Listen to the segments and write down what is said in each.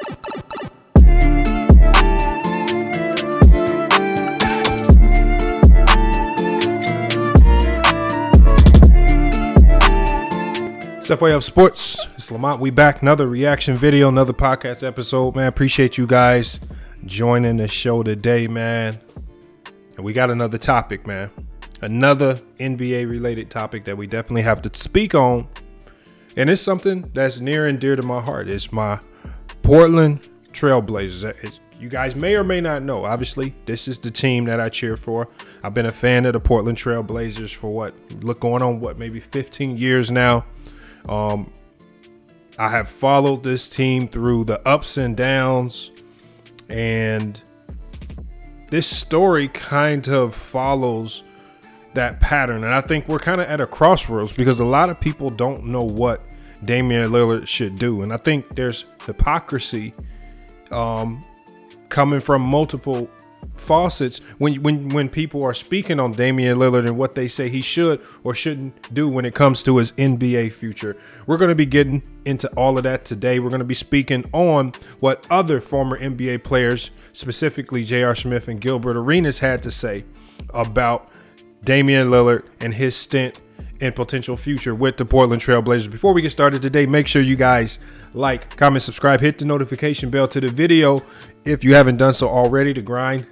It's FYF Sports. It's Lamont. We back. Another reaction video, another podcast episode. Man, appreciate you guys joining the show today, man. And we got another topic, man. Another NBA related topic that we definitely have to speak on. And it's something that's near and dear to my heart. It's my Portland Trailblazers. You guys may or may not know, obviously, this is the team that I cheer for. I've been a fan of the Portland Trailblazers for going on maybe 15 years now. I have followed this team through the ups and downs, and this story kind of follows that pattern. And I think we're kind of at a crossroads because a lot of people don't know what Damian Lillard should do. And I think there's hypocrisy coming from multiple faucets when people are speaking on Damian Lillard and what they say he should or shouldn't do when it comes to his NBA future. We're going to be getting into all of that today. We're going to be speaking on what other former NBA players, specifically J.R. Smith and Gilbert Arenas, had to say about Damian Lillard and his stint and potential future with the Portland Trailblazers. Before we get started today, make sure you guys like, comment, subscribe, hit the notification bell to the video if you haven't done so already. The grind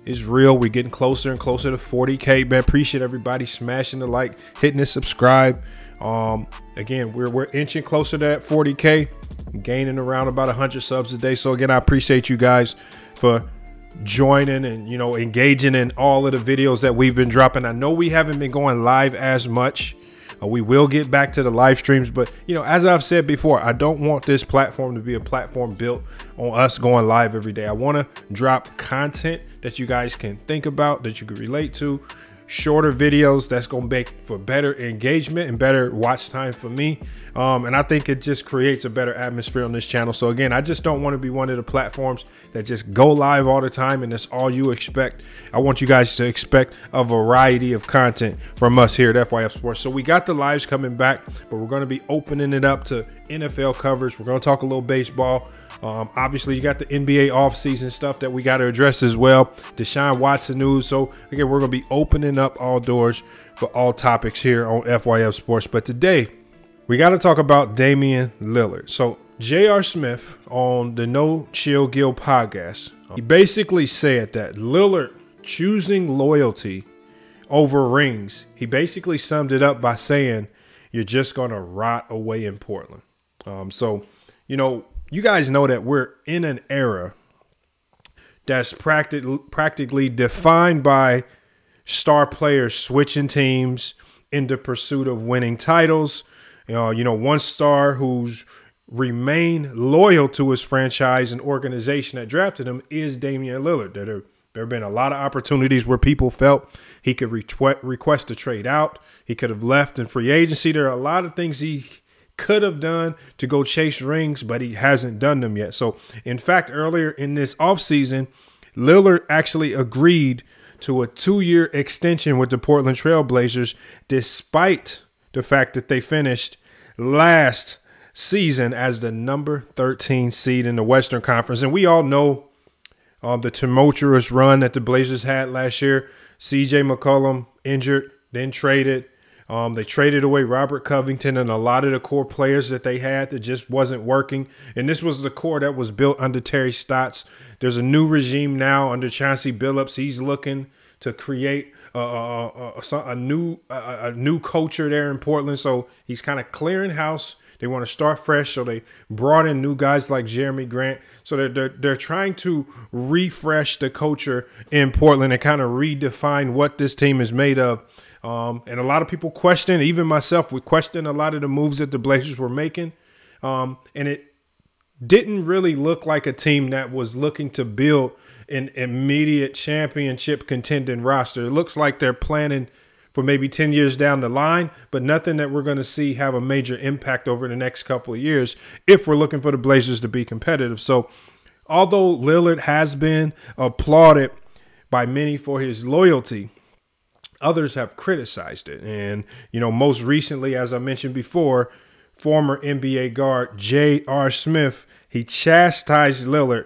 is real. We're getting closer and closer to 40K, man. Appreciate everybody smashing the like, hitting the subscribe. Again, we're inching closer to that 40K, gaining around about 100 subs a day. So again, I appreciate you guys for joining and, you know, engaging in all of the videos that we've been dropping. I know we haven't been going live as much. We will get back to the live streams, but, you know, as I've said before, I don't want this platform to be a platform built on us going live every day. I want to drop content that you guys can think about, that you can relate to, shorter videos that's going to make for better engagement and better watch time for me. And I think it just creates a better atmosphere on this channel. So again, I just don't want to be one of the platforms that just go live all the time and that's all you expect. I want you guys to expect a variety of content from us here at FYF Sports. So we got the lives coming back, but we're going to be opening it up to NFL coverage. We're going to talk a little baseball. Obviously, you got the NBA offseason stuff that we got to address as well. Deshaun Watson news. So again, we're going to be opening up all doors for all topics here on FYF Sports. But today, we got to talk about Damian Lillard. So J.R. Smith on the No Chill Gil podcast, he basically said that Lillard choosing loyalty over rings. He basically summed it up by saying, you're just going to rot away in Portland. So, you know, you guys know that we're in an era that's practically defined by star players switching teams in the pursuit of winning titles. You know, one star who's remained loyal to his franchise and organization that drafted him is Damian Lillard. There have been a lot of opportunities where people felt he could request a trade out. He could have left in free agency. There are a lot of things he could have done to go chase rings, but he hasn't done them yet. So, in fact, earlier in this offseason, Lillard actually agreed to a 2-year extension with the Portland Trailblazers, despite the fact that they finished last season as the number 13 seed in the Western Conference. And we all know the tumultuous run that the Blazers had last year. CJ McCollum injured, then traded. They traded away Robert Covington and a lot of the core players that they had that just wasn't working. And this was the core that was built under Terry Stotts. There's a new regime now under Chauncey Billups. He's looking to create a new culture there in Portland. So he's kind of clearing house. They want to start fresh. So they brought in new guys like Jeremy Grant. So they're trying to refresh the culture in Portland and kind of redefine what this team is made of. And a lot of people question, even myself, we question a lot of the moves that the Blazers were making. And it didn't really look like a team that was looking to build an immediate championship contending roster. It looks like they're planning for maybe 10 years down the line, but nothing that we're going to see have a major impact over the next couple of years if we're looking for the Blazers to be competitive. So although Lillard has been applauded by many for his loyalty, others have criticized it. And, you know, most recently, as I mentioned before, former NBA guard J.R. Smith, he chastised Lillard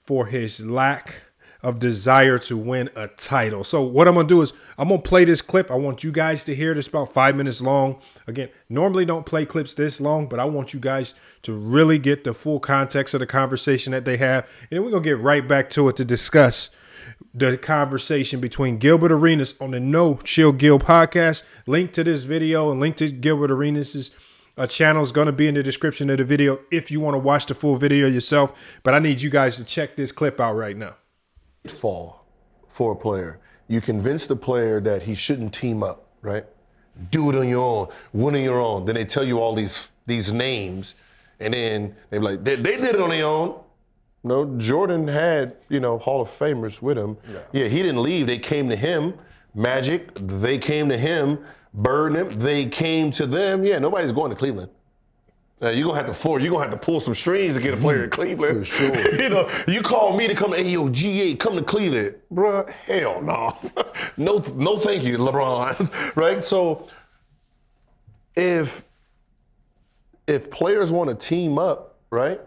for his lack of desire to win a title. So what I'm going to do is I'm going to play this clip. I want you guys to hear this, about 5 minutes long. Again, normally don't play clips this long, but I want you guys to really get the full context of the conversation that they have. And then we're going to get right back to it to discuss the conversation between Gilbert Arenas on the No Chill Gil podcast. Link to this video and link to Gilbert Arenas' channel is going to be in the description of the video if you want to watch the full video yourself. But I need you guys to check this clip out right now. Fall for a player. You convince the player that he shouldn't team up, right? Do it on your own, win on your own. Then they tell you all these names, and then they're like, they did it on their own. No, Jordan had, Hall of Famers with him. Yeah, he didn't leave. They came to him. Magic, they came to him. Bird, they came to them. Yeah, nobody's going to Cleveland. You're going to have to pull some strings to get a player in Cleveland. For sure. You call me to come, hey, yo, GA, come to Cleveland. Bruh, hell no. No, thank you, LeBron. Right? So if players want to team up, right,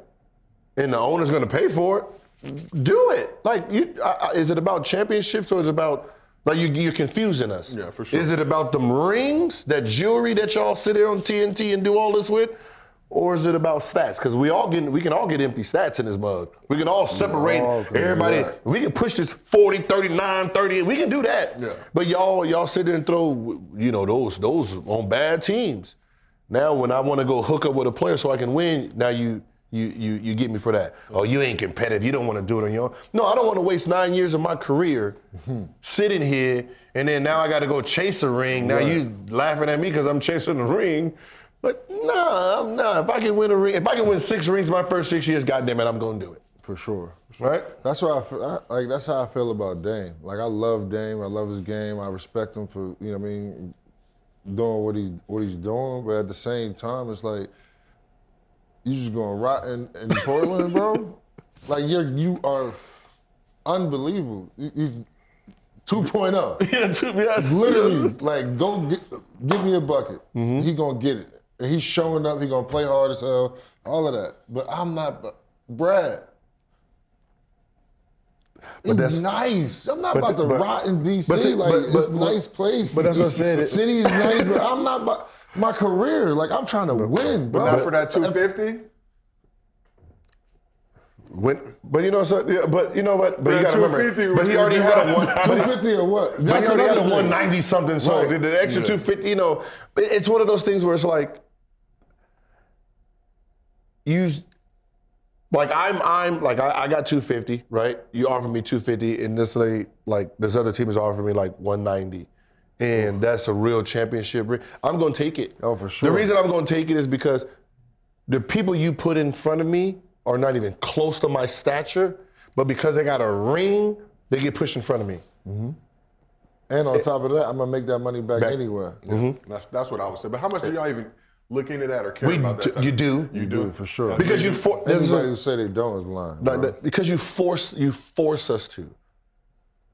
and the owner's going to pay for it, do it. Like, is it about championships or is it about, like, you're confusing us? Yeah, for sure. Is it about them rings, that jewelry that y'all sit there on TNT and do all this with? Or is it about stats? Because we can all get empty stats in this mug. We can all separate everybody. We can push this 40, 39, 30. We can do that. Yeah. But y'all sit there and throw, those on bad teams. Now when I want to go hook up with a player so I can win, now you get me for that. Oh, you ain't competitive. You don't want to do it on your own. No, I don't want to waste 9 years of my career sitting here, and then now I got to go chase a ring. Now you laughing at me because I'm chasing the ring. But nah. If I can win a ring, if I can win 6 rings my first 6 years, goddamn it, I'm gonna do it. For sure. Right? That's why I feel, that's how I feel about Dame. Like, I love Dame. I love his game. I respect him for doing what he's doing. But at the same time, it's like, you just going rot in Portland, bro. Like, you are unbelievable. He's 2.0. Yeah, literally, like, go give me a bucket. He gonna get it. And he's showing up. He gonna play hard as hell. All of that. But I'm not, Brad. It's nice. I'm not about to rot in DC. It's a nice place. But that's what I said. The city is nice, but I'm not about my career. Like, I'm trying to win, bro. But not for that 250? But you know what? But you gotta remember. But he already had a 250 or what? But he already had a 190 something. So the extra 250, it's one of those things where it's like, I got 250, right? You offer me 250, and this other team is offering me like 190. And that's a real championship ring. I'm gonna take it. Oh, for sure. The reason I'm gonna take it is because the people you put in front of me are not even close to my stature, but because they got a ring, they get pushed in front of me. And on top of that, I'm gonna make that money back anywhere. That's what I would say. But how much do y'all even look into that or care about that? You do. You do, for sure. Because anybody who say they don't is lying. Because you force us to.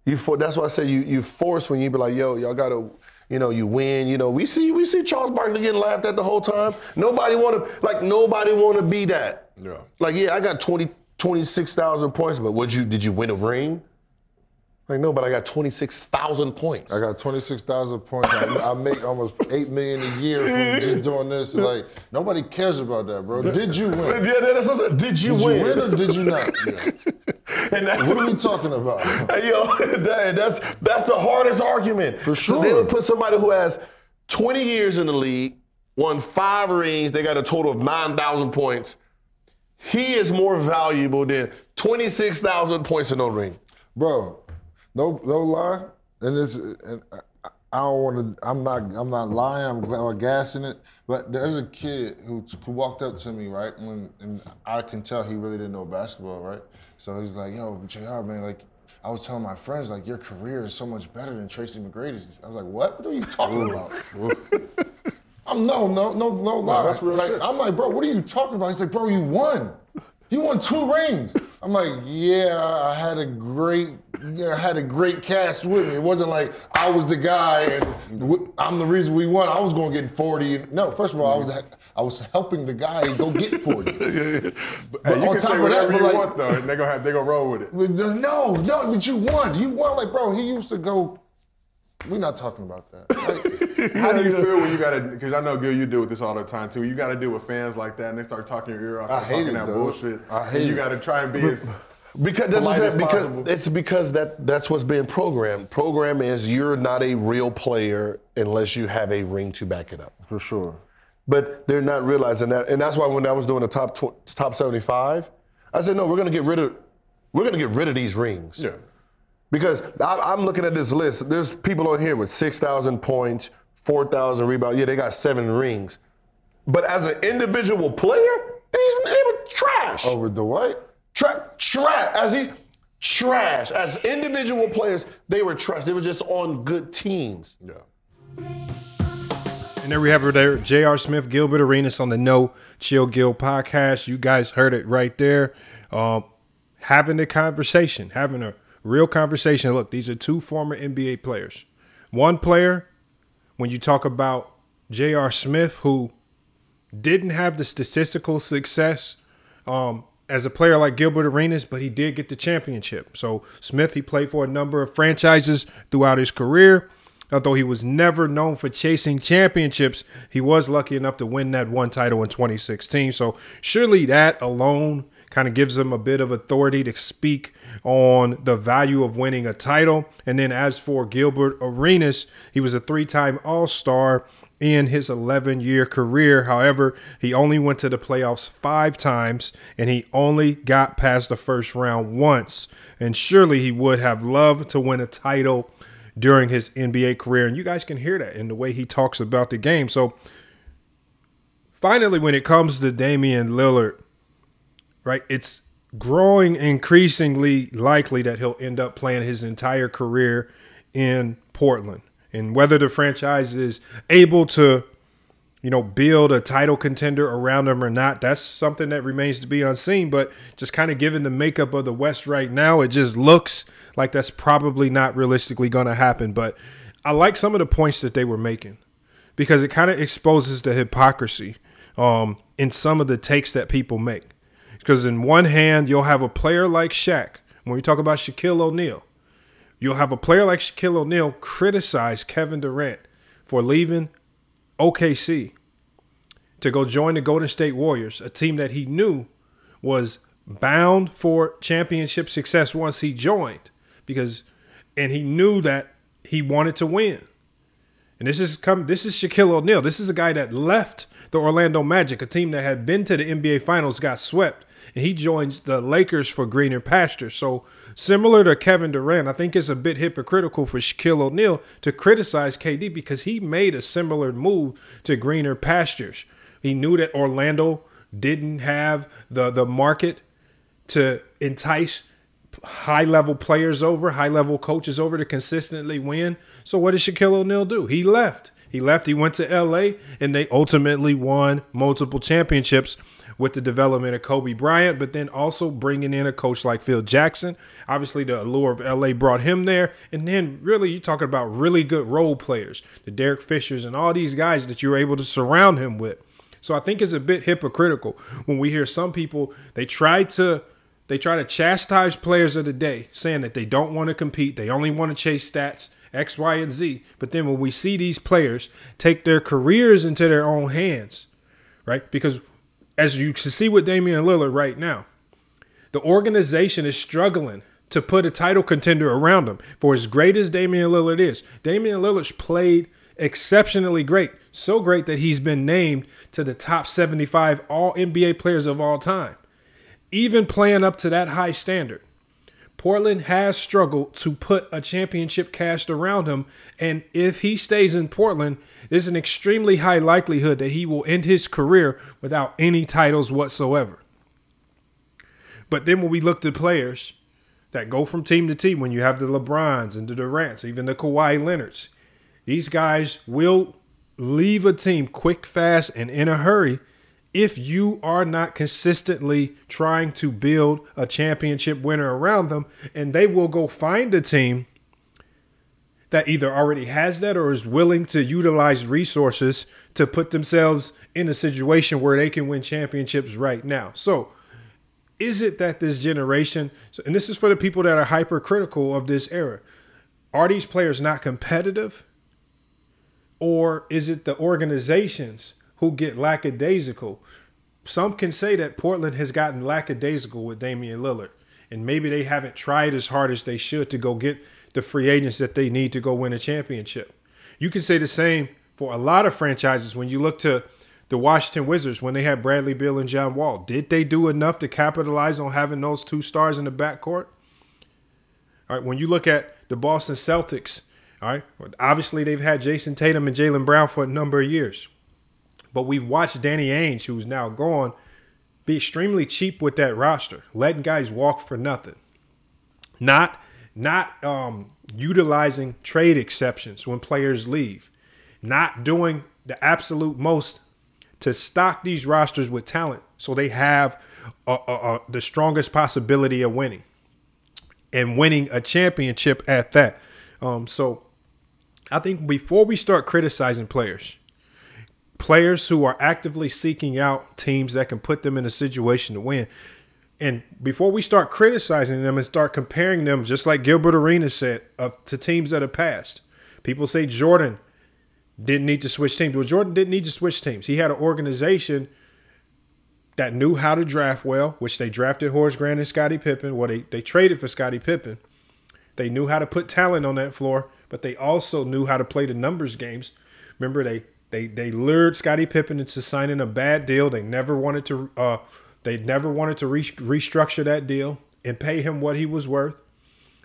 That's why I say you force when you be like, yo, y'all gotta, you win. We see Charles Barkley getting laughed at the whole time. Nobody wanna be that. Yeah. Like, yeah, I got 26,000 points, but did you win a ring? Like, no, but I got 26,000 points. I got 26,000 points. I make almost $8 million a year from just doing this. Like, nobody cares about that, bro. Did you win? Yeah, that's what I said. Did you win? Did you win or did you not? And what are we talking about? That's the hardest argument. For sure. So they would put somebody who has 20 years in the league, won 5 rings, they got a total of 9,000 points. He is more valuable than 26,000 points and no ring. Bro, no lie. And I don't want to. I'm not lying. I'm gassing it. But there's a kid who walked up to me, right, and I can tell he really didn't know basketball, right. So he's like, "Yo, JR, man, like, I was telling my friends, like, your career is so much better than Tracy McGrady's." I was like, "What are you talking about?" No lie. That's real shit. I'm like, "Bro, what are you talking about?" He's like, "Bro, you won." You won 2 rings. I'm like, yeah, I had a great cast with me. It wasn't like I was the guy and I'm the reason we won. I was going to get 40. No, first of all, I was helping the guy go get 40. But you on can top say of whatever that, you like, want though, and they gonna roll with it. No, but you won. You won, like, bro. He used to go. We're not talking about that. Like, How do you feel when you gotta? Because I know, Gil, you deal with this all the time too. You gotta deal with fans like that, and they start talking your ear off, I and hate talking it, that dude. bullshit. I hate and you it. gotta try and be as Because possible. it's because that's what's being programmed. Program is you're not a real player unless you have a ring to back it up. for sure. But they're not realizing that, and that's why when I was doing the top 75, I said no, we're gonna get rid of these rings. Yeah. Because I'm looking at this list. There's people on here with 6,000 points, 4,000 rebounds. Yeah, they got 7 rings. But as an individual player, they were trash. Over Dwight? Trash. As individual players, they were trash. They were just on good teams. Yeah. And there we have it there. J.R. Smith, Gilbert Arenas on the No Chill Gil podcast. You guys heard it right there. Having a conversation, having a real conversation. Look, these are 2 former NBA players. One player, when you talk about J.R. Smith, who didn't have the statistical success as a player like Gilbert Arenas, but he did get the championship. So Smith, he played for a number of franchises throughout his career. Although he was never known for chasing championships, he was lucky enough to win that one title in 2016. So surely that alone kind of gives him a bit of authority to speak on the value of winning a title. And then as for Gilbert Arenas, he was a 3-time All-Star in his 11-year career. However, he only went to the playoffs 5 times, and he only got past the first round once. And surely he would have loved to win a title during his NBA career. And you guys can hear that in the way he talks about the game. So finally, when it comes to Damian Lillard, right, it's growing increasingly likely that he'll end up playing his entire career in Portland. And whether the franchise is able to, build a title contender around him or not, that's something that remains to be unseen. But just kind of given the makeup of the West right now, it just looks like that's probably not realistically going to happen. But I like some of the points that they were making because it kind of exposes the hypocrisy in some of the takes that people make. Because in one hand, you'll have a player like Shaq. When we talk about Shaquille O'Neal, you'll have a player like Shaquille O'Neal criticize Kevin Durant for leaving OKC to go join the Golden State Warriors, a team that he knew was bound for championship success once he joined, and he knew that he wanted to win. And this is Shaquille O'Neal. This is a guy that left the Orlando Magic, a team that had been to the NBA Finals, got swept, and he joins the Lakers for greener pastures. So similar to Kevin Durant, I think it's a bit hypocritical for Shaquille O'Neal to criticize KD because he made a similar move to greener pastures. He knew that Orlando didn't have the market to entice high-level players over, high-level coaches over to consistently win. So what did Shaquille O'Neal do? He left. He went to L.A., and they ultimately won multiple championships with the development of Kobe Bryant, but then also bringing in a coach like Phil Jackson. Obviously, the allure of L.A. brought him there. And then really, you're talking about really good role players, the Derek Fishers and all these guys that you're able to surround him with. So I think it's a bit hypocritical when we hear some people, they try to chastise players of the day, saying that they don't want to compete, they only want to chase stats, X, Y, and Z. But then when we see these players take their careers into their own hands, right? Because as you can see with Damian Lillard right now, the organization is struggling to put a title contender around him. For as great as Damian Lillard is, Damian Lillard's played exceptionally great. So great that he's been named to the top 75 all NBA players of all time. Even playing up to that high standard, Portland has struggled to put a championship cast around him. And if he stays in Portland, there's an extremely high likelihood that he will end his career without any titles whatsoever. But then when we look to players that go from team to team, when you have the LeBrons and the Durants, even the Kawhi Leonards, these guys will leave a team quick, fast, and in a hurry if you are not consistently trying to build a championship winner around them, and they will go find a team that either already has that or is willing to utilize resources to put themselves in a situation where they can win championships right now. So is it that this generation, and this is for the people that are hypercritical of this era, are these players not competitive? Or is it the organizations who get lackadaisical? Some can say that Portland has gotten lackadaisical with Damian Lillard, and maybe they haven't tried as hard as they should to go get the free agents that they need to go win a championship. You can say the same for a lot of franchises. When you look to the Washington Wizards, when they had Bradley Beal and John Wall, did they do enough to capitalize on having those two stars in the backcourt? All right, when you look at the Boston Celtics, all right, obviously they've had Jason Tatum and Jaylen Brown for a number of years. But we've watched Danny Ainge, who's now gone, be extremely cheap with that roster, letting guys walk for nothing. Not utilizing trade exceptions when players leave. Not doing the absolute most to stock these rosters with talent so they have the strongest possibility of winning. And winning a championship at that. So I think before we start criticizing players who are actively seeking out teams that can put them in a situation to win, and before we start criticizing them and start comparing them, just like Gilbert Arenas said, to teams that have passed. People say Jordan didn't need to switch teams. Well, Jordan didn't need to switch teams. He had an organization that knew how to draft well, which they drafted Horace Grant and Scottie Pippen. Well, they traded for Scottie Pippen. They knew how to put talent on that floor, but they also knew how to play the numbers games. Remember, they lured Scottie Pippen into signing a bad deal. They never wanted to restructure that deal and pay him what he was worth.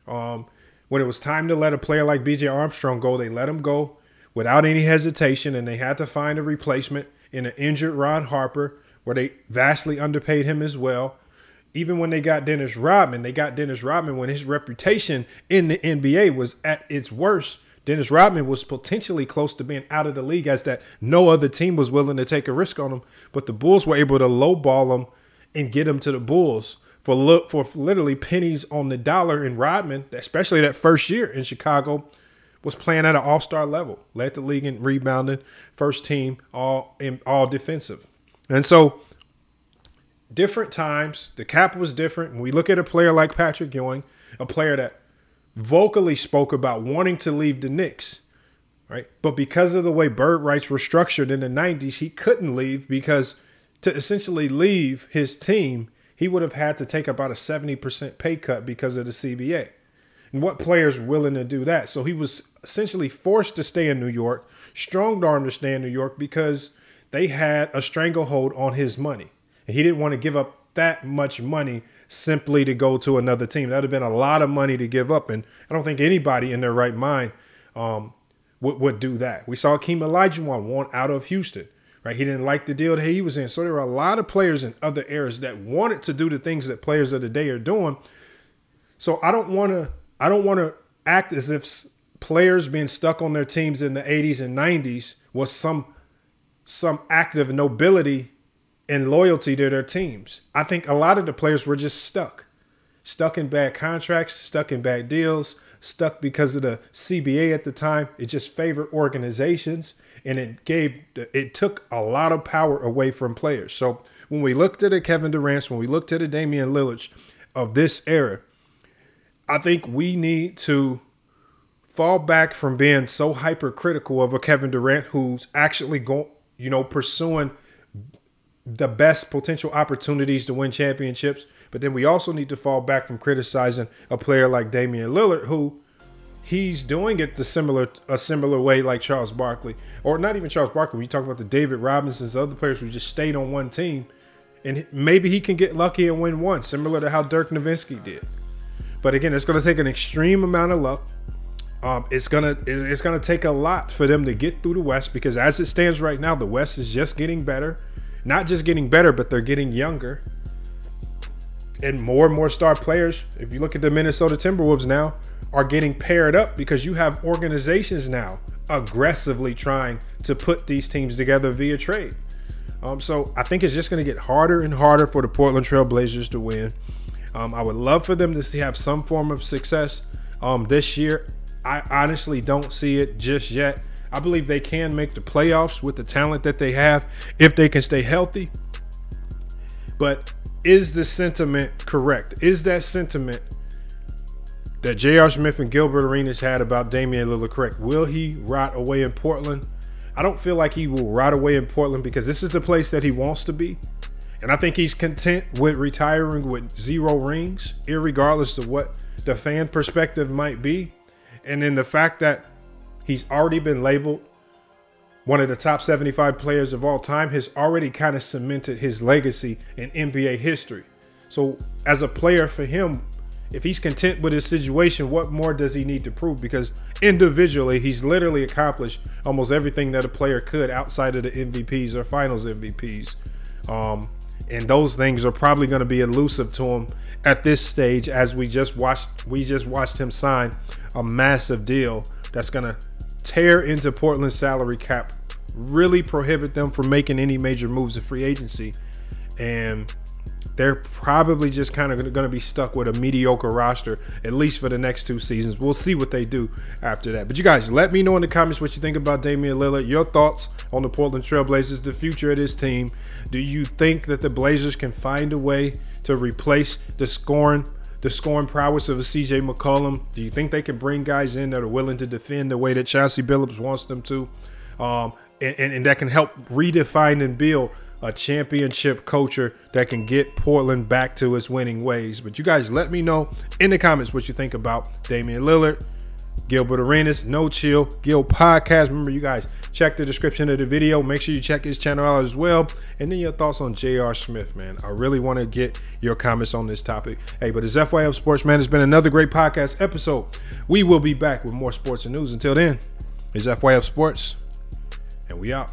When it was time to let a player like B.J. Armstrong go, they let him go without any hesitation, and they had to find a replacement in an injured Ron Harper, where they vastly underpaid him as well. Even when they got Dennis Rodman, when his reputation in the NBA was at its worst. Dennis Rodman was potentially close to being out of the league, as that no other team was willing to take a risk on him. But the Bulls were able to lowball him and get him to the Bulls for literally pennies on the dollar. And Rodman, especially that first year in Chicago, was playing at an all-star level, led the league in rebounding, first team, all defensive. And so different times, the cap was different. When we look at a player like Patrick Ewing, a player that vocally spoke about wanting to leave the Knicks, right? But because of the way bird rights were structured in the 90s, he couldn't leave, because to essentially leave his team, he would have had to take about a 70% pay cut because of the CBA. And what player's willing to do that? So he was essentially forced to stay in New York, strong-armed to stay in New York, because they had a stranglehold on his money. And he didn't want to give up that much money simply to go to another team. That would have been a lot of money to give up. And I don't think anybody in their right mind would do that. We saw Akeem Olajuwon want out of Houston, right? He didn't like the deal that he was in. So there were a lot of players in other eras that wanted to do the things that players of the day are doing. So I don't want to act as if players being stuck on their teams in the 80s and 90s was some act of nobility and loyalty to their teams. I think a lot of the players were just stuck in bad contracts, stuck in bad deals, stuck because of the CBA at the time. It just favored organizations, and it took a lot of power away from players. So when we looked at the Kevin Durant's, when we looked at the Damian Lillards of this era, I think we need to fall back from being so hypercritical of a Kevin Durant who's actually pursuing the best potential opportunities to win championships. But then we also need to fall back from criticizing a player like Damian Lillard, who he's doing it a similar way like Charles Barkley, or not even Charles Barkley. We talk about the David Robinsons, other players who just stayed on one team, and maybe he can get lucky and win one, similar to how Dirk Nowitzki did. But again, it's going to take an extreme amount of luck. It's gonna take a lot for them to get through the West, because as it stands right now, the West is just getting better. Not just getting better, but they're getting younger. And more star players, if you look at the Minnesota Timberwolves now, are getting paired up, because you have organizations now aggressively trying to put these teams together via trade. So I think it's just going to get harder and harder for the Portland Trailblazers to win. I would love for them to have some form of success this year. I honestly don't see it just yet. I believe they can make the playoffs with the talent that they have if they can stay healthy. But is the sentiment correct? Is that sentiment that J.R. Smith and Gilbert Arenas had about Damian Lillard correct? Will he rot away in Portland? I don't feel like he will rot away in Portland because this is the place that he wants to be. And I think he's content with retiring with 0 rings, irregardless of what the fan perspective might be. And then the fact that he's already been labeled one of the top 75 players of all time has already kind of cemented his legacy in NBA history. So as a player for him, if he's content with his situation, what more does he need to prove? Because individually, he's literally accomplished almost everything that a player could outside of the MVPs or finals MVPs. And those things are probably going to be elusive to him at this stage, as we just watched him sign a massive deal that's going to tear into Portland's salary cap, really prohibit them from making any major moves in free agency. And they're probably just kind of going to be stuck with a mediocre roster, at least for the next 2 seasons. We'll see what they do after that. But you guys, let me know in the comments what you think about Damian Lillard, your thoughts on the Portland Trailblazers, the future of this team. Do you think that the Blazers can find a way to replace the scoring prowess of a CJ McCollum? Do you think they can bring guys in that are willing to defend the way that Chauncey Billups wants them to? And that can help redefine and build a championship culture that can get Portland back to its winning ways. But you guys, let me know in the comments what you think about Damian Lillard, Gilbert Arenas, No Chill, Gil Podcast. Remember, you guys, check the description of the video. Make sure you check his channel out as well. And then your thoughts on J.R. Smith, man. I really want to get your comments on this topic. Hey, but it's FYF Sports, man. It's been another great podcast episode. We will be back with more sports and news. Until then, it's FYF Sports, and we out.